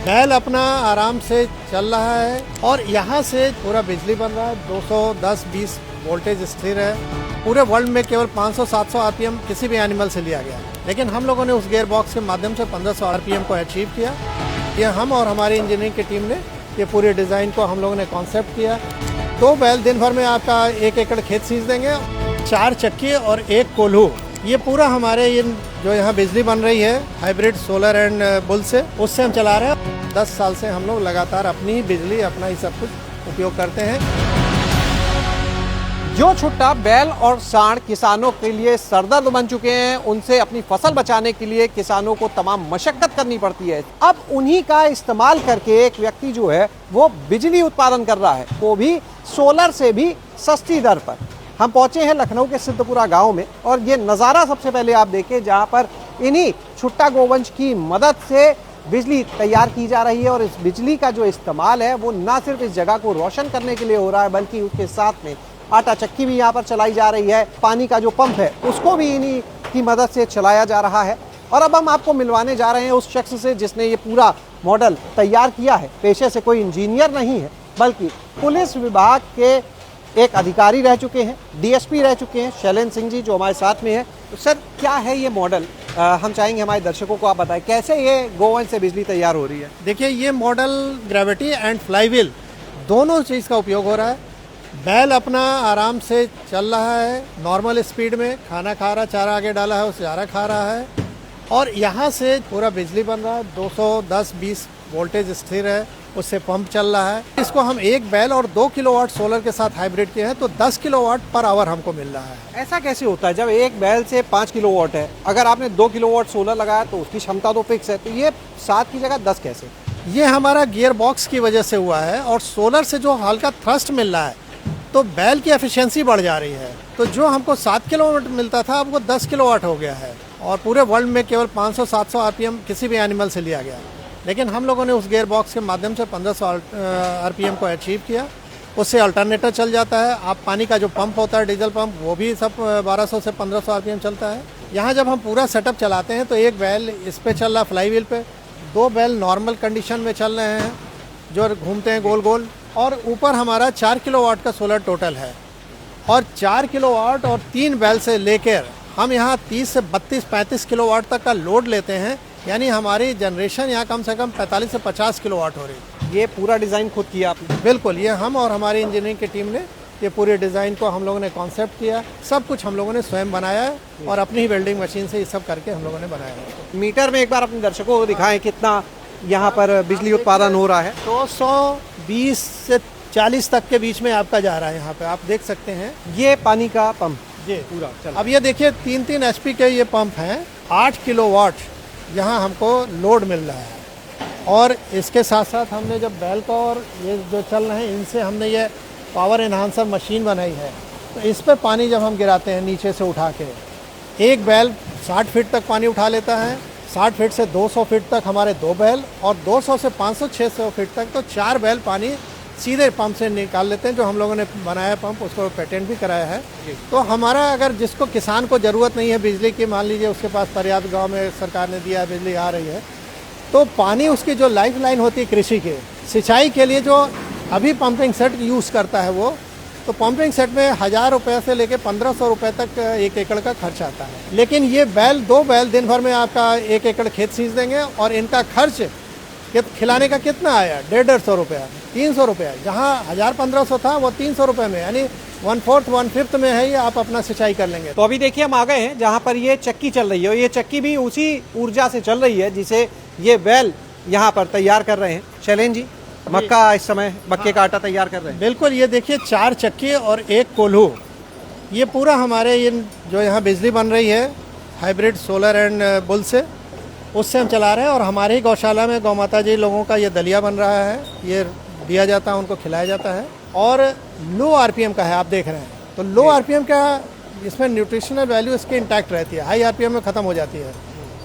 बैल अपना आराम से चल रहा है और यहाँ से पूरा बिजली बन रहा है। 210-20 वोल्टेज स्थिर है। पूरे वर्ल्ड में केवल 500-700 आरपीएम किसी भी एनिमल से लिया गया, लेकिन हम लोगों ने उस गियर बॉक्स के माध्यम से 1500 आरपीएम को अचीव किया। ये हम और हमारी इंजीनियरिंग की टीम ने ये पूरे डिज़ाइन को हम लोगों ने कॉन्सेप्ट किया। 2 बैल दिन भर में आपका 1 एकड़ खेत सींच देंगे। 4 चक्की और 1 कोल्हू, ये पूरा हमारे ये जो यहाँ बिजली बन रही है हाइब्रिड सोलर एंड बुल से, उससे हम चला रहे हैं। 10 साल से हम लोग लगातार अपनी ही बिजली, अपना ही सब कुछ उपयोग करते हैं। जो छुट्टा बैल और सांड किसानों के लिए सरदर्द बन चुके हैं, उनसे अपनी फसल बचाने के लिए किसानों को तमाम मशक्कत करनी पड़ती है। अब उन्हीं का इस्तेमाल करके एक व्यक्ति जो है वो बिजली उत्पादन कर रहा है, वो भी सोलर से भी सस्ती दर पर। हम पहुंचे हैं लखनऊ के सिद्धपुरा गांव में और ये नज़ारा सबसे पहले आप देखें, जहां पर इन्हीं छुट्टा गोवंश की मदद से बिजली तैयार की जा रही है। और इस बिजली का जो इस्तेमाल है वो ना सिर्फ इस जगह को रोशन करने के लिए हो रहा है, बल्कि उसके साथ में आटा चक्की भी यहाँ पर चलाई जा रही है। पानी का जो पंप है उसको भी इन्हीं की मदद से चलाया जा रहा है। और अब हम आपको मिलवाने जा रहे हैं उस शख्स से जिसने ये पूरा मॉडल तैयार किया है। पेशे से कोई इंजीनियर नहीं है, बल्कि पुलिस विभाग के एक अधिकारी रह चुके हैं, डीएसपी रह चुके हैं, शैलेंद्र सिंह जी, जो हमारे साथ में है। तो सर, क्या है ये मॉडल? हम चाहेंगे हमारे दर्शकों को आप बताएं कैसे ये गोवंश से बिजली तैयार हो रही है। देखिए, ये मॉडल ग्रेविटी एंड फ्लाईव्हील दोनों चीज़ का उपयोग हो रहा है। बैल अपना आराम से चल रहा है, नॉर्मल स्पीड में खाना खा रहा है, चारा आगे डाला है उसे चारा खा रहा है, और यहाँ से पूरा बिजली बन रहा है। 210-20 वोल्टेज स्थिर है, उससे पंप चल रहा है। इसको हम 1 बैल और 2 किलोवाट सोलर के साथ हाइब्रिड किए हैं, तो 10 किलोवाट पर आवर हमको मिल रहा है। ऐसा कैसे होता है जब एक बैल से 5 किलोवाट है? अगर आपने 2 किलोवाट सोलर लगाया तो उसकी क्षमता तो फिक्स है, तो ये 7 की जगह 10 कैसे? ये हमारा गियर बॉक्स की वजह से हुआ है, और सोलर से जो हल्का थ्रस्ट मिल रहा है तो बैल की एफिशिएंसी बढ़ जा रही है। तो जो हमको 7 किलोवाट मिलता था अब वो 10 किलोवाट हो गया है। और पूरे वर्ल्ड में केवल 500-700 आरपीएम किसी भी एनिमल से लिया गया, लेकिन हम लोगों ने उस गियर बॉक्स के माध्यम से 1500 आरपीएम को अचीव किया। उससे अल्टरनेटर चल जाता है। आप पानी का जो पंप होता है, डीजल पंप, वो भी सब 1200 से 1500 आरपीएम चलता है। यहाँ जब हम पूरा सेटअप चलाते हैं तो 1 बैल इस पे चल रहा है फ्लाई व्हील पे, 2 बैल नॉर्मल कंडीशन में चल रहे हैं जो घूमते हैं गोल गोल, और ऊपर हमारा 4 किलोवाट का सोलर टोटल है। और 4 किलोवाट और 3 बैल से लेकर हम यहाँ 30 से 32-35 किलोवाट तक का लोड लेते हैं, यानी हमारी जनरेशन यहाँ कम से कम 45 से 50 किलोवाट हो रही है। ये पूरा डिज़ाइन खुद किया आपने? बिल्कुल, ये हम और हमारी इंजीनियरिंग की टीम ने ये पूरे डिज़ाइन को हम लोगों ने कॉन्सेप्ट किया। सब कुछ हम लोगों ने स्वयं बनाया है और अपनी ही वेल्डिंग मशीन से ये सब करके हम लोगों ने बनाया है। मीटर में एक बार अपने दर्शकों को दिखाएं कितना यहाँ पर बिजली उत्पादन हो रहा है। 220 से 40 तक के बीच में आपका जा रहा है। यहाँ पे आप देख सकते हैं ये पानी का पंप जी पूरा चल। अब ये देखिए 3-3 एचपी के ये पंप हैं। 8 किलोवाट यहाँ हमको लोड मिल रहा है। और इसके साथ साथ हमने जब बैल का और ये जो चल रहे हैं, इनसे हमने ये पावर एनहांसर मशीन बनाई है। तो इस पर पानी जब हम गिराते हैं नीचे से उठा के, 1 बैल 60 फीट तक पानी उठा लेता है। 60 फीट से 200 फीट तक हमारे 2 बैल, और 200 से 500-600 फीट तक तो 4 बैल पानी सीधे पंप से निकाल लेते हैं। जो हम लोगों ने बनाया पंप, उसको पेटेंट भी कराया है। तो हमारा, अगर जिसको किसान को ज़रूरत नहीं है बिजली की, मान लीजिए उसके पास पर्याप्त गांव में सरकार ने दिया है, बिजली आ रही है, तो पानी उसकी जो लाइफ लाइन होती है कृषि के सिंचाई के लिए, जो अभी पंपिंग सेट यूज़ करता है वो, तो पंपिंग सेट में 1000 रुपये से लेकर 1500 रुपये तक 1 एकड़ का खर्च आता है। लेकिन ये बैल, 2 बैल दिन भर में आपका 1 एकड़ खेत सींच देंगे, और इनका खर्च खिलाने का कितना आया? 150 रुपया, 300 रुपया। जहाँ 1000-1500 था वो 300 रुपये में, यानी 1/4 1/5 में है, ये आप अपना सिंचाई कर लेंगे। तो अभी देखिए हम आ गए हैं जहाँ पर ये चक्की चल रही है, और ये चक्की भी उसी ऊर्जा से चल रही है जिसे ये बैल यहाँ पर तैयार कर रहे हैं। शैलेंद्र जी, मक्का इस समय मक्के का आटा तैयार कर रहे हैं। बिल्कुल, ये देखिए 4 चक्की और 1 कोल्हू, ये पूरा हमारे ये जो यहाँ बिजली बन रही है हाइब्रिड सोलर एंड बुल से, उससे हम चला रहे हैं। और हमारे ही गौशाला में गौ माता जी लोगों का ये दलिया बन रहा है, ये दिया जाता है, उनको खिलाया जाता है। और लो आरपीएम का है, आप देख रहे हैं। तो लो आरपीएम का इसमें न्यूट्रिशनल वैल्यू इसकी इंटैक्ट रहती है, हाई आरपीएम में ख़त्म हो जाती है।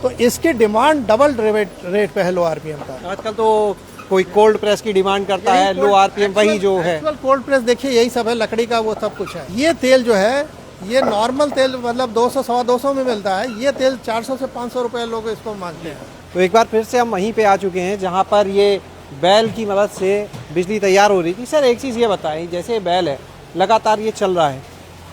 तो इसकी डिमांड डबल रेट पे है लो आरपीएम का। आजकल तो कोई कोल्ड प्रेस की डिमांड करता है, लो आरपीएम वही जो है। कोल्ड प्रेस देखिए यही सब है, लकड़ी का वो सब कुछ है। ये तेल जो है ये नॉर्मल तेल मतलब 200 सवा 200 में मिलता है, ये तेल 400 से 500 रुपए लोग इसको मांगते हैं। तो एक बार फिर से हम वहीं पे आ चुके हैं जहाँ पर ये बैल की मदद से बिजली तैयार हो रही थी। सर एक चीज़ ये बताएं, जैसे बैल है लगातार ये चल रहा है,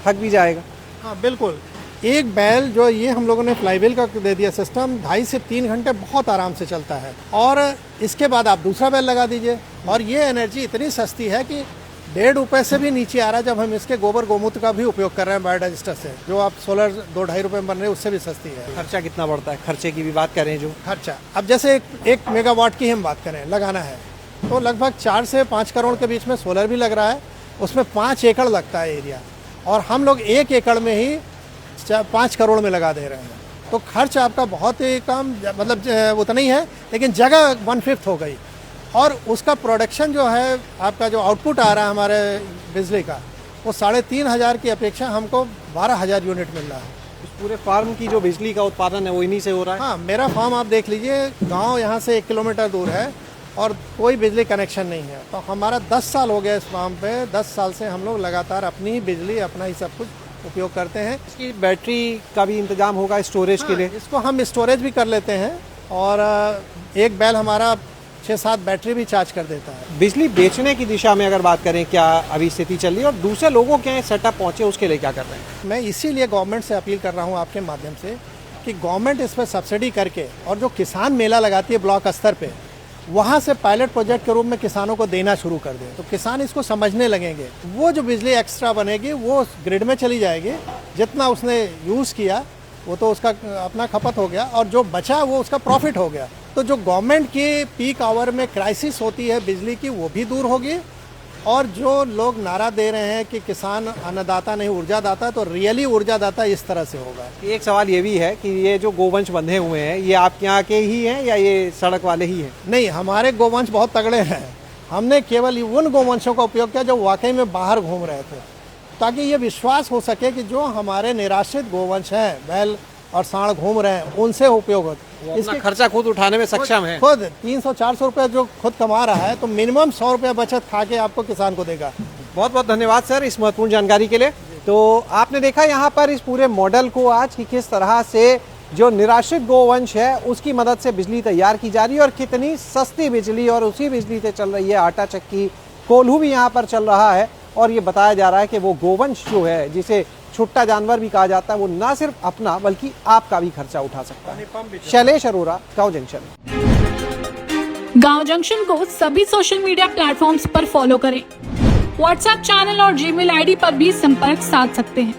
थक भी जाएगा? हाँ बिल्कुल, एक बैल जो ये हम लोगों ने फ्लाईव्हील का दे दिया सिस्टम, 2.5 से 3 घंटे बहुत आराम से चलता है। और इसके बाद आप दूसरा बैल लगा दीजिए और ये एनर्जी इतनी सस्ती है कि 1.5 रुपये से भी नीचे आ रहा है। जब हम इसके गोबर गोमूत्र का भी उपयोग कर रहे हैं बायोडाइजेस्टर से, जो आप सोलर 2-2.5 रुपये में बन रहे हैं, उससे भी सस्ती है। खर्चा कितना बढ़ता है, खर्चे की भी बात करें जो खर्चा, अब जैसे 1 मेगावाट की हम बात करें लगाना है तो लगभग 4 से 5 करोड़ के बीच में सोलर भी लग रहा है। उसमें 5 एकड़ लगता है एरिया, और हम लोग 1 एकड़ में ही 5 करोड़ में लगा दे रहे हैं। तो खर्च आपका बहुत ही कम, मतलब उतना ही है, लेकिन जगह 1/5 हो गई। और उसका प्रोडक्शन जो है, आपका जो आउटपुट आ रहा है हमारे बिजली का, वो 3,500 की अपेक्षा हमको 12,000 यूनिट मिल रहा है। इस पूरे फार्म की जो बिजली का उत्पादन है वो इन्हीं से हो रहा है? हाँ, मेरा फार्म आप देख लीजिए, गांव यहाँ से 1 किलोमीटर दूर है और कोई बिजली कनेक्शन नहीं है। तो हमारा 10 साल हो गया इस फार्म पे। 10 साल से हम लोग लगातार अपनी ही बिजली, अपना ही सब कुछ उपयोग करते हैं। इसकी बैटरी का भी इंतजाम होगा स्टोरेज के लिए? इसको हम स्टोरेज भी कर लेते हैं, और एक बैल हमारा 6-7 बैटरी भी चार्ज कर देता है। बिजली बेचने की दिशा में अगर बात करें, क्या अभी स्थिति चल रही है और दूसरे लोगों के सेटअप पहुंचे उसके लिए क्या कर रहे हैं? मैं इसीलिए गवर्नमेंट से अपील कर रहा हूं आपके माध्यम से कि गवर्नमेंट इस पर सब्सिडी करके, और जो किसान मेला लगाती है ब्लॉक स्तर पे, वहाँ से पायलट प्रोजेक्ट के रूप में किसानों को देना शुरू कर दें। तो किसान इसको समझने लगेंगे। वो जो बिजली एक्स्ट्रा बनेगी वो ग्रिड में चली जाएगी। जितना उसने यूज़ किया वो तो उसका अपना खपत हो गया, और जो बचा वो उसका प्रॉफिट हो गया। तो जो गवर्नमेंट की पीक आवर में क्राइसिस होती है बिजली की, वो भी दूर होगी। और जो लोग नारा दे रहे हैं कि किसान अन्नदाता नहीं ऊर्जा दाता, तो रियली ऊर्जा दाता इस तरह से होगा। एक सवाल ये भी है कि ये जो गोवंश बंधे हुए हैं, ये आपके यहाँ के ही हैं या ये सड़क वाले ही हैं? नहीं, हमारे गोवंश बहुत तगड़े हैं। हमने केवल उन गोवंशों का उपयोग किया जो वाकई में बाहर घूम रहे थे, ताकि ये विश्वास हो सके कि जो हमारे निराश्रित गोवंश हैं, बैल और सांड घूम रहे हैं, उनसे उपयोग होता है। इसका खर्चा खुद उठाने में सक्षम है। खुद 300-400 रुपये जो खुद कमा रहा है, तो मिनिमम 100 रुपये बचत खा के आपको किसान को देगा। बहुत बहुत धन्यवाद सर इस महत्वपूर्ण जानकारी के लिए। तो आपने देखा यहाँ पर इस पूरे मॉडल को आज कि किस तरह से जो निराश्रित गोवंश है उसकी मदद से बिजली तैयार की जा रही है, और कितनी सस्ती बिजली, और उसी बिजली से चल रही है। आटा चक्की, कोल्हू भी यहाँ पर चल रहा है, और ये बताया जा रहा है कि वो गोवंश जो है, जिसे छुट्टा जानवर भी कहा जाता है, वो ना सिर्फ अपना बल्कि आपका भी खर्चा उठा सकता है। शैलेश अरोरा, गांव जंक्शन। गांव जंक्शन को सभी सोशल मीडिया प्लेटफॉर्म्स पर फॉलो करें। व्हाट्सएप चैनल और जीमेल आईडी पर भी संपर्क साध सकते हैं।